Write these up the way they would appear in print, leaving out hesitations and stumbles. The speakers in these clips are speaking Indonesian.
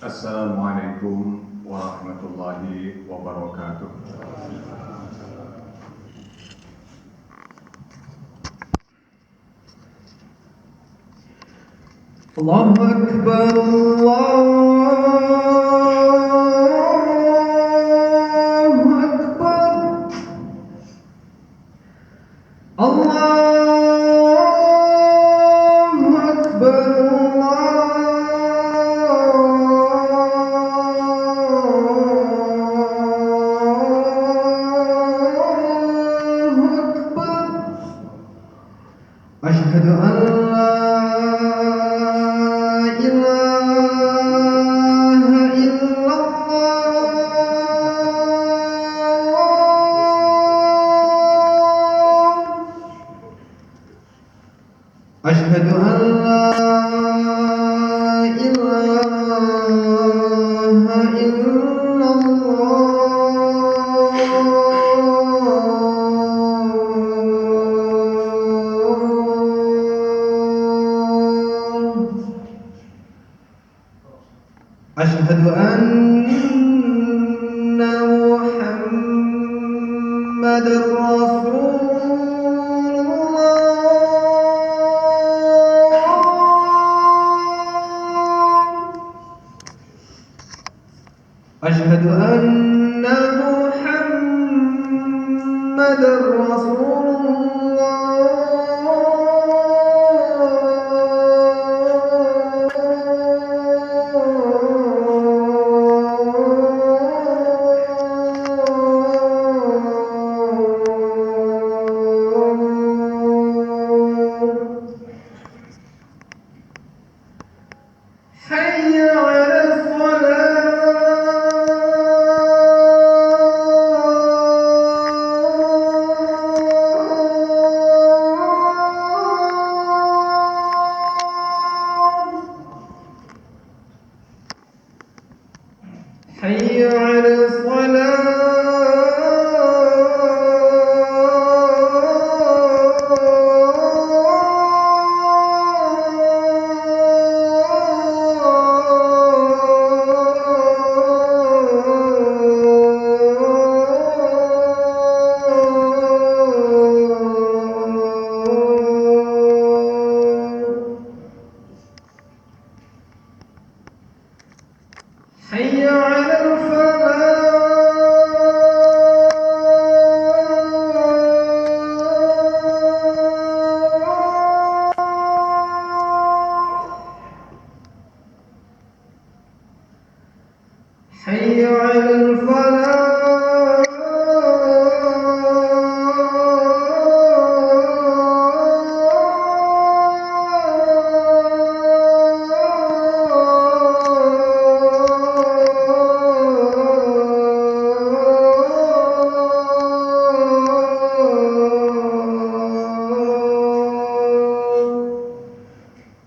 Assalamualaikum warahmatullahi wabarakatuh. Allahu Akbar, Allahu Akbar, Allahu Akbar, Allahu Akbar. Asyhadu an la ilaha illallah. Asyhadu an la ilaha illallah. Asyhadu anna Muhammadar Rasulullah. Asyhadu anna Muhammadar Rasulullah. حي على الصلاة. حي على الصلاة. حي على الفلاح. حي على الفلاح.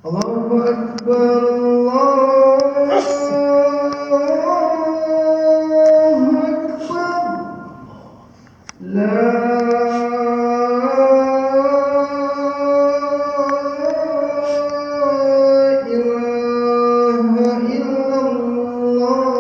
Allahu Akbar, Allahu Akbar. La ilaha illallah.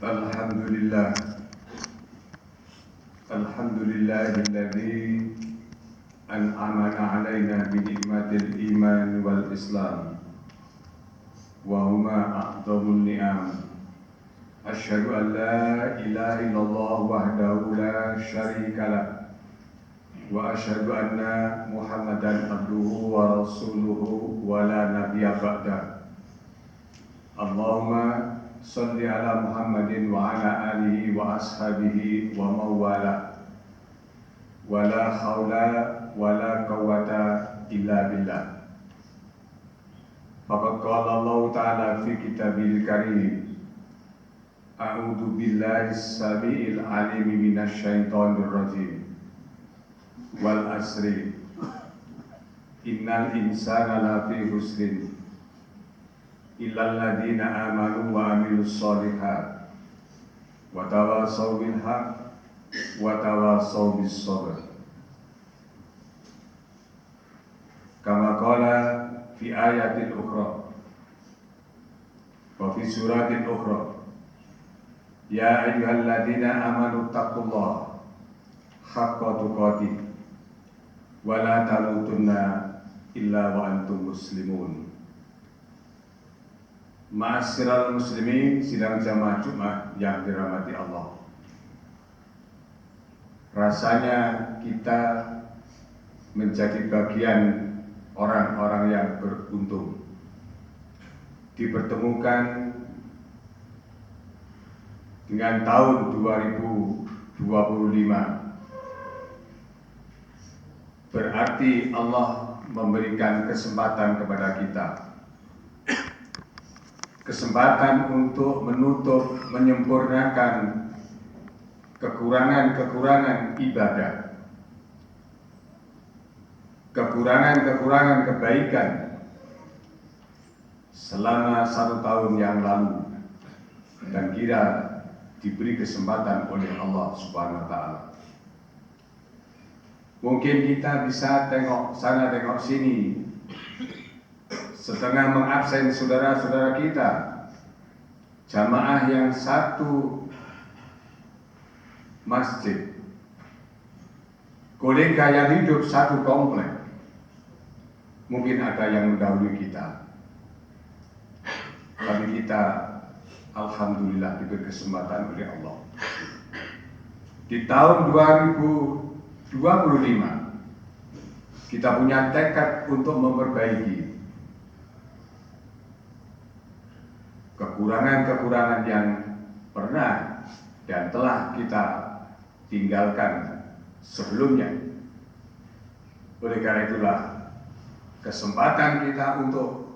Alhamdulillah. Alhamdulillahilladzi an'amana alaina bi ni'matil iman wal islam wa huma a'dhamun ni'am. Asyhadu an la ilaha illallah wahdahu la syarika lah wa asyhadu anna Muhammadan abduhu wa rasuluhu wa la nabiyya ba'da. Allahumma shalli ala Muhammadin wa ala alihi wa ashabihi wa mawala. Wala haula wala quwwata illa billah. Faqad qala Allah Ta'ala fi kitabil karim A'udzu billahi as-sami'il 'alim minasy syaithanir rajim. Wal asri. Innal insana lafi khusrin. Illal ladzina amanu wa 'amilus sholihat. Wa tawassaw bil haqq wa tawassaw bis sabr. Kama qala fi ayatin ukhra. Wa fi suratin ukhra. Ya ayyuhalladzina amanu taqullaha haqqa tuqatih wa la tamutunna illa wa antum muslimun. Ma'asyiral muslimin, sidang jamaah Jumat yang dirahmati Allah. Rasanya kita menjadi bagian orang-orang yang beruntung, dipertemukan dengan tahun 2025. Berarti Allah memberikan kesempatan kepada kita, kesempatan untuk menutup, menyempurnakan kekurangan-kekurangan ibadah, kekurangan-kekurangan kebaikan selama 1 tahun yang lalu, dan kira diberi kesempatan oleh Allah Subhanahu wa Ta'ala. Mungkin kita bisa tengok sana tengok sini, setengah mengabsen saudara-saudara kita, jamaah yang satu masjid, kolega yang hidup satu komplek. Mungkin ada yang mendahului kita, tapi kita alhamdulillah diberi kesempatan oleh Allah. Di tahun 2025 kita punya tekad untuk memperbaiki kekurangan-kekurangan yang pernah dan telah kita tinggalkan sebelumnya. Oleh karena itulah kesempatan kita untuk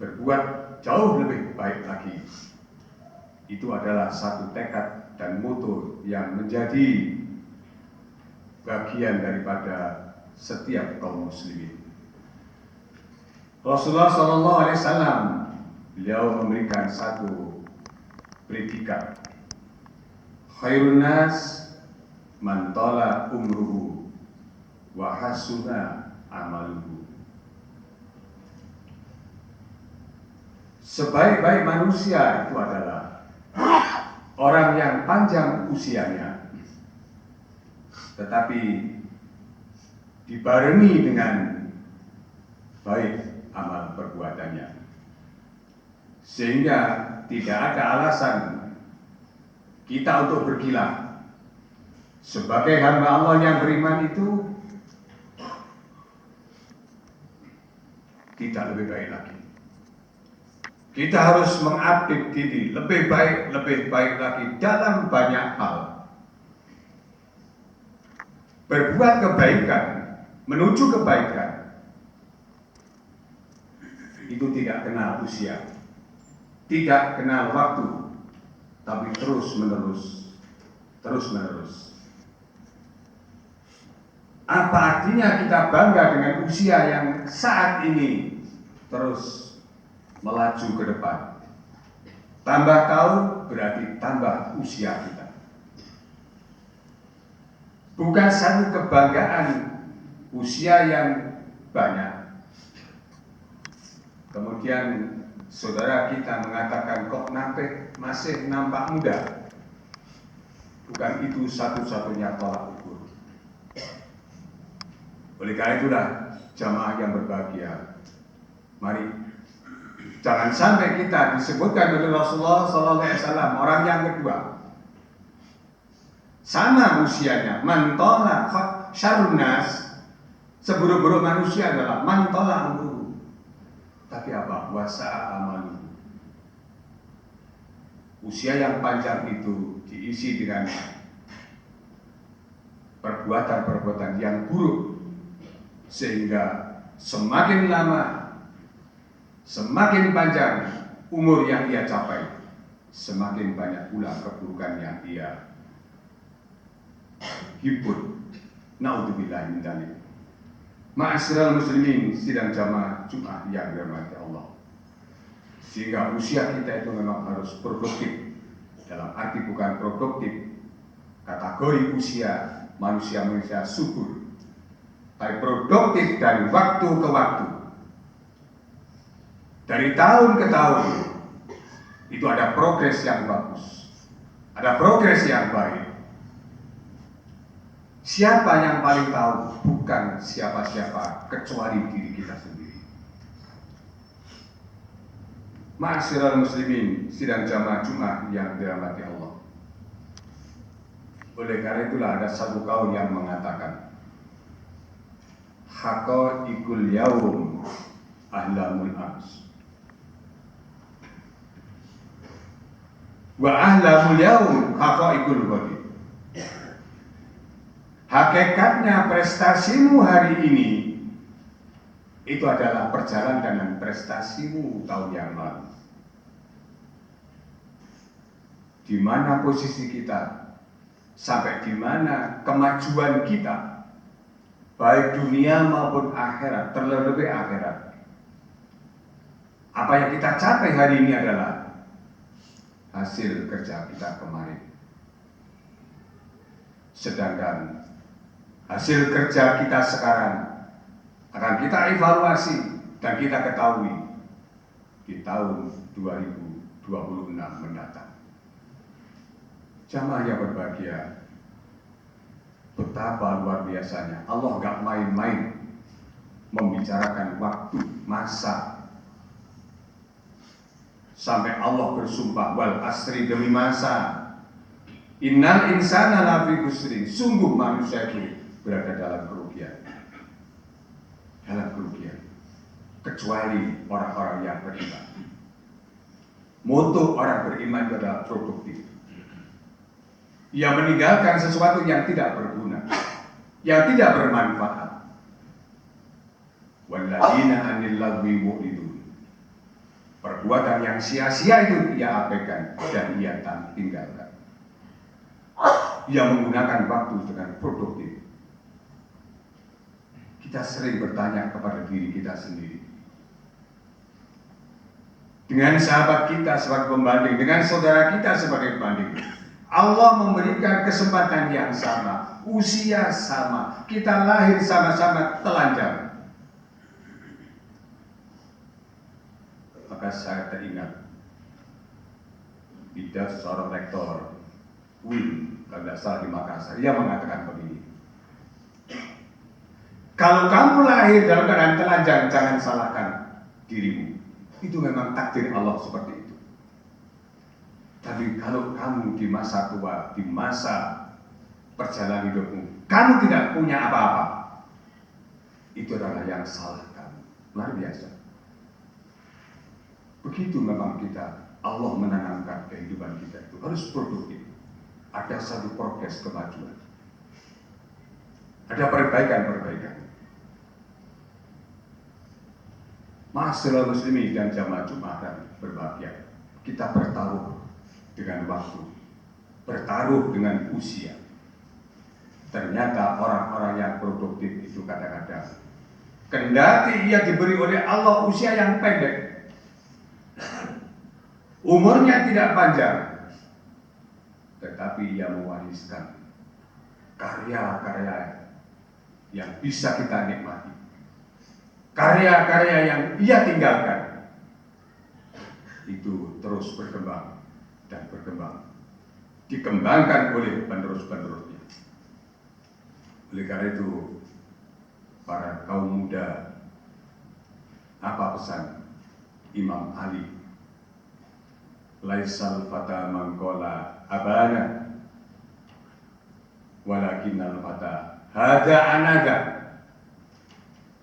berbuat jauh lebih baik lagi. Itu adalah satu tekad dan moto yang menjadi bagian daripada setiap kaum muslimin. Rasulullah SAW, beliau memberikan satu predikat, khairun nas man tala umruhu wa hasuna amaluhu. Sebaik-baik manusia itu adalah orang yang panjang usianya, tetapi dibarengi dengan baik amal perbuatannya, sehingga tidak ada alasan kita untuk bergila. Sebagai hamba Allah yang beriman itu tidak lebih baik lagi. Kita harus mengupdate diri lebih baik lagi dalam banyak hal. Berbuat kebaikan, menuju kebaikan, itu tidak kenal usia, tidak kenal waktu, tapi terus menerus. Apa artinya kita bangga dengan usia yang saat ini terus melaju ke depan? Tambah tahun berarti tambah usia kita. Bukan satu kebanggaan usia yang banyak, kemudian saudara kita mengatakan kok masih nampak muda. Bukan itu satu-satunya tolak ukur. Oleh karena itulah jamaah yang berbahagia, mari jangan sampai kita disebutkan oleh Rasulullah SAW, orang yang kedua, sama usianya, mantola syarrun nas, seburuk-buruk manusia adalah mantola umruhu. Tapi apa? Wasa'a amaluhu. Usia yang panjang itu diisi dengan perbuatan-perbuatan yang buruk, sehingga semakin lama, semakin panjang umur yang ia capai, semakin banyak pula keburukan yang ia himpun. Naudzubillah min dzalik. Ma'asyiral muslimin, sidang jamaah Jumat yang dirahmati Allah. Sehingga usia kita itu memang harus produktif. Dalam arti bukan produktif kategori usia manusia subur, tapi produktif dari waktu ke waktu, dari tahun ke tahun. Itu ada progres yang bagus, ada progres yang baik. Siapa yang paling tahu? Bukan siapa-siapa kecuali diri kita sendiri. Ma'asyiral muslimin, sidang jamaah Jumat yang dirahmati Allah. Oleh karena itulah ada satu kaul yang mengatakan, haqaiqul yaum ahlamul ams, wa ahlamul yaum haqaiqul ghadi. Hakikatnya prestasimu hari ini itu adalah perjalanan dengan prestasimu tahun yang lalu. Di mana posisi kita, sampai di mana kemajuan kita, baik dunia maupun akhirat, terlebih akhirat. Apa yang kita capai hari ini adalah hasil kerja kita kemarin. Sedangkan hasil kerja kita sekarang akan kita evaluasi dan kita ketahui di tahun 2026 mendatang. Jamaah yang berbahagia, betapa luar biasanya Allah gak main-main membicarakan waktu, masa. Sampai Allah bersumpah, wal asri, demi masa, innal insana lafi khusrin, sungguh manusia itu berada dalam kerugian. Dalam kerugian, kecuali orang-orang yang beriman. Moto orang beriman itu adalah produktif. Ia meninggalkan sesuatu yang tidak berguna, yang tidak bermanfaat. Walladzina 'anil lagwi mu'ridun. Perbuatan yang sia-sia itu ia abaikan dan ia tinggalkan. Ia menggunakan waktu dengan produktif. Kita sering bertanya kepada diri kita sendiri, dengan sahabat kita sebagai pembanding, dengan saudara kita sebagai pembanding. Allah memberikan kesempatan yang sama, usia sama, kita lahir sama-sama telanjang. Maka saya teringat pidato seorang rektor UIN, kalau tidak salah di Makassar, ia mengatakan begini: kalau kamu lahir dalam keadaan telanjang, jangan salahkan dirimu. Itu memang takdir Allah seperti itu. Tapi kalau kamu di masa tua, di masa perjalanan hidupmu, kamu tidak punya apa-apa, itu adalah yang salah kamu. Luar biasa. Begitu memang kita, Allah menanamkan kehidupan kita itu harus produktif. Ada satu progres kemajuan. Ada perbaikan-perbaikan. Ma'asyiral muslimin dan jamaah Jumat berbahagia. Kita bertaruh dengan waktu, bertaruh dengan usia. Ternyata orang-orang yang produktif itu kadang-kadang, kendati ia diberi oleh Allah usia yang pendek, umurnya tidak panjang, tetapi ia mewariskan karya-karya yang bisa kita nikmati, karya-karya yang ia tinggalkan. Itu terus berkembang dan berkembang, dikembangkan oleh penerus-penerusnya. Oleh karena itu, para kaum muda, apa pesan Imam Ali? Laisal fata mangkola abana, walakinnal fata hada anaga.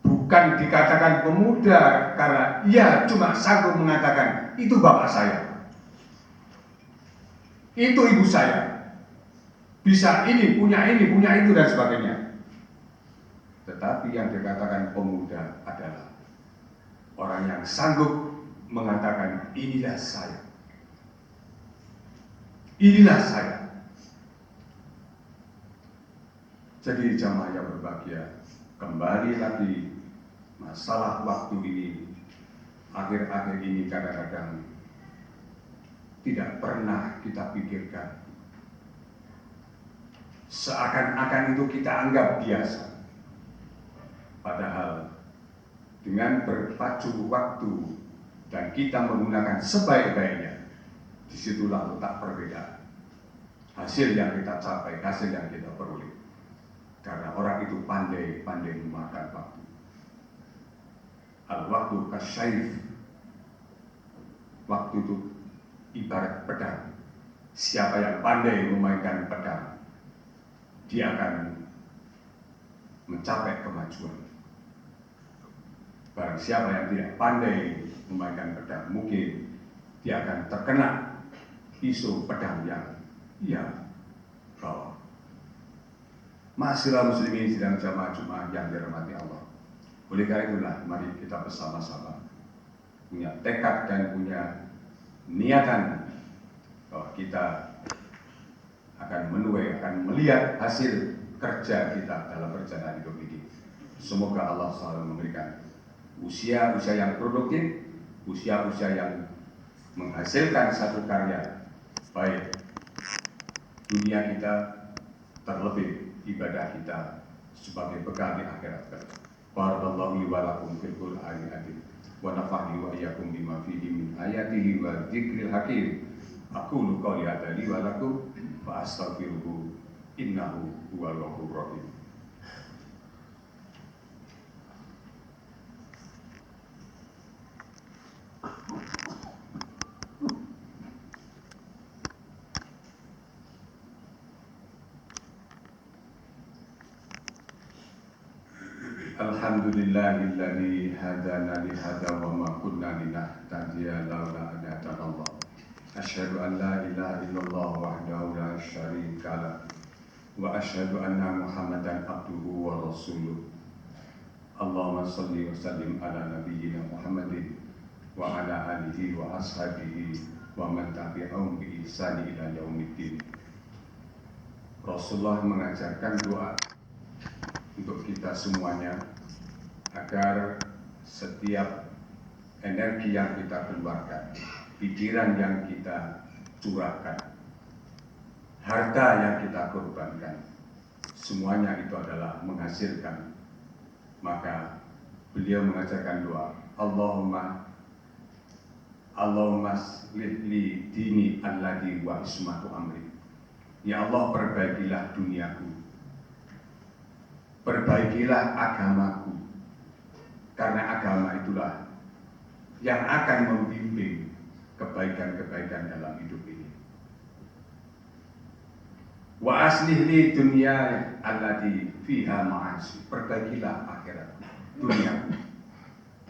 Bukan dikatakan pemuda karena ia cuma sanggup mengatakan, itu bapak saya, itu ibu saya, bisa ini, punya itu dan sebagainya. Tetapi yang dikatakan pemuda adalah orang yang sanggup mengatakan, inilah saya. inilah saya. Jadi jamaah yang berbahagia, kembali lagi masalah waktu ini, akhir-akhir ini kadang-kadang tidak pernah kita pikirkan. Seakan-akan itu kita anggap biasa. Padahal dengan berpacu waktu dan kita menggunakan sebaik-baiknya, disitulah letak perbedaan. Hasil yang kita capai, hasil yang kita peroleh. Karena orang itu pandai memakan waktu. Al-waktu kasyaif. Waktu itu ibarat pedang. Siapa yang pandai memainkan pedang, dia akan mencapai kemajuan. Barang siapa yang tidak pandai memainkan pedang, mungkin dia akan terkena pisau pedang yang ia bawa. Ma'asyiral muslimin sidang jamaah Jumat yang dirahmati Allah. Oleh karena itulah, mari kita bersama-sama punya tekad dan punya niatan bahwa kita akan menuai, akan melihat hasil kerja kita dalam perjalanan hidup ini. Semoga Allah selalu memberikan usia-usia yang produktif, usia-usia yang menghasilkan satu karya baik dunia kita, terlebih ibadah kita sebagai bekal di akhirat kelak. Barakallahu li wa lakum fil Qur'anil azim wa nafa'ni wa iyyakum bima fihi min ayatihi wa dzikril hakim. Aqulu qouli hadza li wa lakum fa astaghfiruhu innahu huwal ghafurur rahim. Alhamdulillahilladzi hadana li hadza wa ma kunna linahtadiya laula an hadana Allah. Asyhadu an la ilaha illallah wahdahu la syarika lah wa asyhadu anna Muhammadan abduhu wa rasuluh. Allahumma shalli wa sallim ala nabiyyina Muhammadin wa ala alihi wa ashabihi wa man tabi'ahum bi ihsan ila yaumiddin. Rasulullah mengajarkan doa untuk kita semuanya agar setiap energi yang kita keluarkan, pikiran yang kita curahkan, harta yang kita korbankan, semuanya itu adalah menghasilkan. Maka beliau mengajarkan doa, Allahumma aslih li dini alladhi wa ismatu amri. Ya Allah, perbaikilah duniaku, perbaikilah agamaku, karena agama itulah yang akan membimbing kebaikan-kebaikan dalam hidup ini. Wa aslih li dunya allati fiha ma'asi. Perbaikilah akhirat dunia,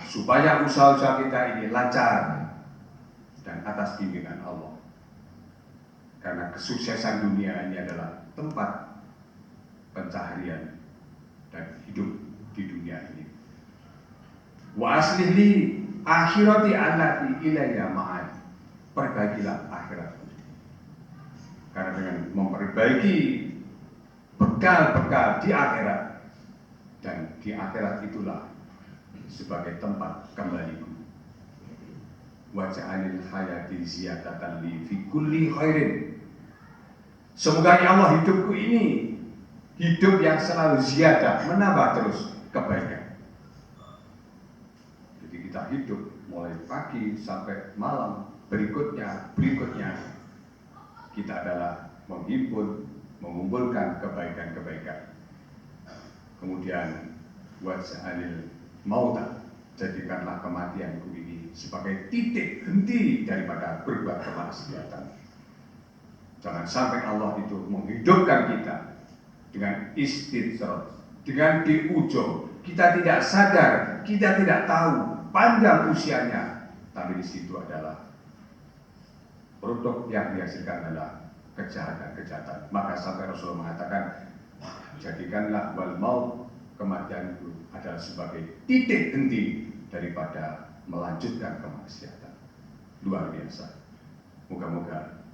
supaya usaha-usaha kita ini lancar dan atas bimbingan Allah. Karena kesuksesan dunia ini adalah tempat pencaharian dan hidup di dunia ini. Wa aslih li akhirati allati ilayya ma'ad. Perbaikilah akhiratku. Karena dengan memperbaiki bekal-bekal di akhirat, dan di akhirat itulah sebagai tempat kembaliku. Waj'alil hayati ziyadatan li fi kulli khairin. Semoga ya Allah, hidupku ini hidup yang selalu ziyadah, menambah terus kebaikan. Jadi kita hidup mulai pagi sampai malam berikutnya kita adalah menghimpun, mengumpulkan kebaikan-kebaikan. Kemudian waj'alil mauta, jadikanlah kematianku ini sebagai titik henti daripada berbuat kemaksiatan. Jangan sampai Allah itu menghidupkan kita dengan istidrak, dengan di ujung. Kita tidak sadar, kita tidak tahu panjang usianya, tapi di situ adalah produk yang dihasilkan adalah kejahatan-kejahatan. Maka sampai Rasulullah mengatakan, jadikanlah wal maut, kematian itu adalah sebagai titik henti daripada melanjutkan kemaksiatan. Luar biasa. Moga-moga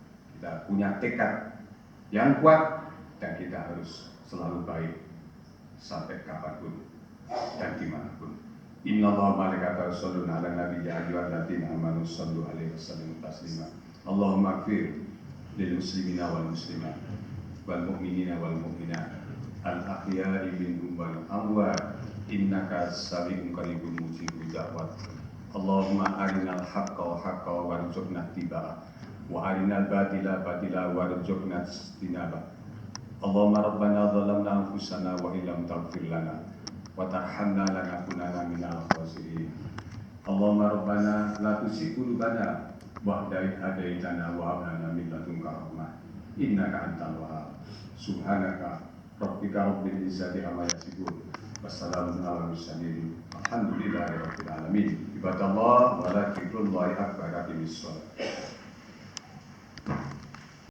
Kita punya tekad yang kuat dan kita harus selalu baik sampai kapanpun dan dimanapun. Inna Allah malaikatahu yusholluna ala nabi ya ayyuhalladzina amanu shollu alaihi wasallimu taslima. Allahumma ighfir lil muslimina wal muslimat wal mu'minina wal mu'minat al ahya'i minhum wal amwat innaka sami'un qaribun mujibud da'wat. Allahumma arinal haqqa warzuqna ittiba'ah wa arinal batila warzuqna ijtinabah. Allahumma rabbana zalamna anfusana wa illam taghfir lana wa tarhamna lanakunanna minal khasirin. Allahumma rabbana la tuzigh qulubana ba'da idh hadaitana wa hab lana min ladunka rahmah innaka antal wahhab. Subhanaka rabbika rabbil izzati amma yasifun. Wassalamun ala mursalin. Alhamdulillahi rabbil alamin. Ibadallah wa la dzikrullahi akbar. Aqimissalah.